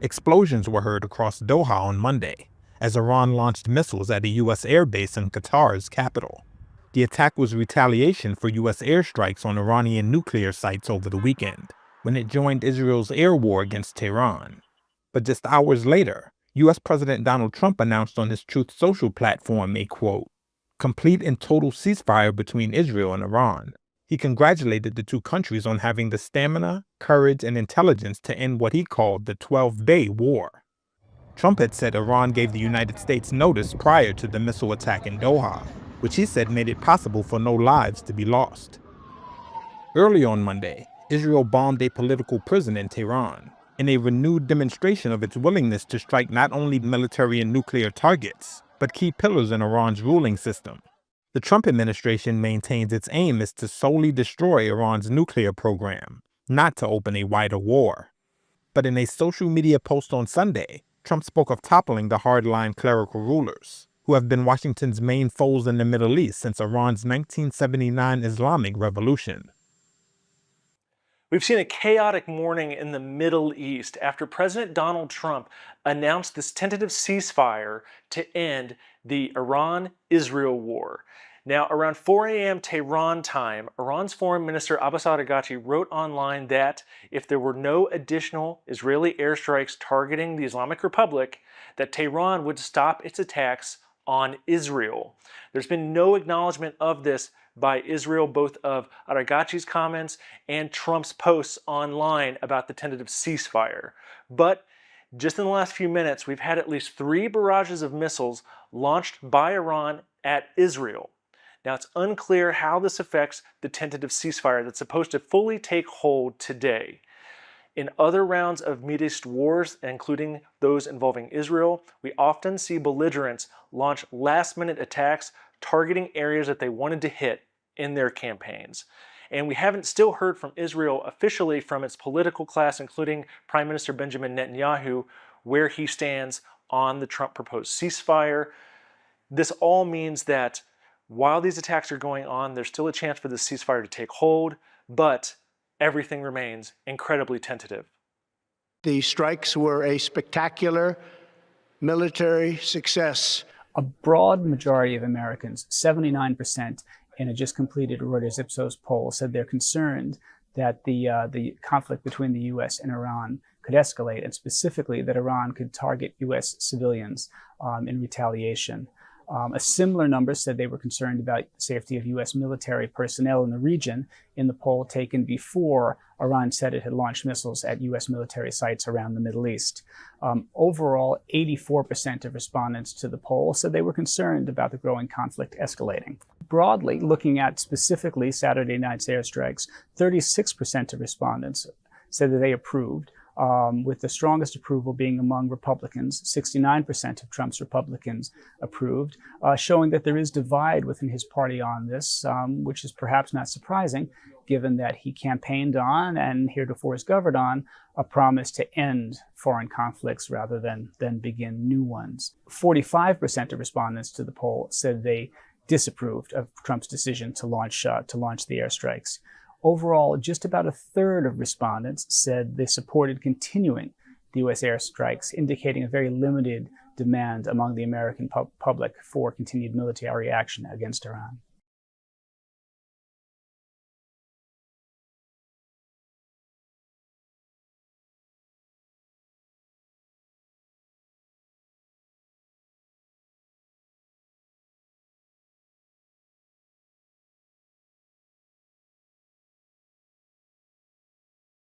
Explosions were heard across Doha on Monday, as Iran launched missiles at a U.S. airbase in Qatar's capital. The attack was retaliation for U.S. airstrikes on Iranian nuclear sites over the weekend, when it joined Israel's air war against Tehran. But just hours later, U.S. President Donald Trump announced on his Truth Social platform a, quote, complete and total ceasefire between Israel and Iran. He congratulated the two countries on having the stamina, courage, and intelligence to end what he called the 12-day war. Trump had said Iran gave the United States notice prior to the missile attack in Doha, which he said made it possible for no lives to be lost. Early on Monday, Israel bombed a political prison in Tehran, in a renewed demonstration of its willingness to strike not only military and nuclear targets, but key pillars in Iran's ruling system. The Trump administration maintains its aim is to solely destroy Iran's nuclear program, not to open a wider war. But in a social media post on Sunday, Trump spoke of toppling the hardline clerical rulers, who have been Washington's main foes in the Middle East since Iran's 1979 Islamic Revolution. We've seen a chaotic morning in the Middle East after President Donald Trump announced this tentative ceasefire to end the Iran-Israel war. Now, around 4 a.m. Tehran time, Iran's Foreign Minister Abbas Araghchi wrote online that if there were no additional Israeli airstrikes targeting the Islamic Republic, that Tehran would stop its attacks on Israel. There's been no acknowledgement of this by Israel, both of Araghchi's comments and Trump's posts online about the tentative ceasefire. But just in the last few minutes, we've had at least 3 barrages of missiles launched by Iran at Israel. Now, it's unclear how this affects the tentative ceasefire that's supposed to fully take hold today. In other rounds of Middle East wars, including those involving Israel, we often see belligerents launch last-minute attacks targeting areas that they wanted to hit in their campaigns. And we haven't still heard from Israel officially from its political class, including Prime Minister Benjamin Netanyahu, where he stands on the Trump proposed ceasefire. This all means that while these attacks are going on, there's still a chance for the ceasefire to take hold, but everything remains incredibly tentative. The strikes were a spectacular military success. A broad majority of Americans, 79%, in a just completed Reuters Ipsos poll, said they're concerned that the conflict between the U.S. and Iran could escalate, and specifically that Iran could target U.S. civilians in retaliation. A similar number said they were concerned about the safety of U.S. military personnel in the region in the poll taken before Iran said it had launched missiles at U.S. military sites around the Middle East. Overall, 84% of respondents to the poll said they were concerned about the growing conflict escalating. Broadly, looking at specifically Saturday night's airstrikes, 36% of respondents said that they approved, with the strongest approval being among Republicans. 69% of Trump's Republicans approved, showing that there is divide within his party on this, which is perhaps not surprising, given that he campaigned on and heretofore has governed on a promise to end foreign conflicts rather than begin new ones. 45% of respondents to the poll said they disapproved of Trump's decision to launch the airstrikes. Overall, just about a third of respondents said they supported continuing the U.S. airstrikes, indicating a very limited demand among the American public for continued military action against Iran.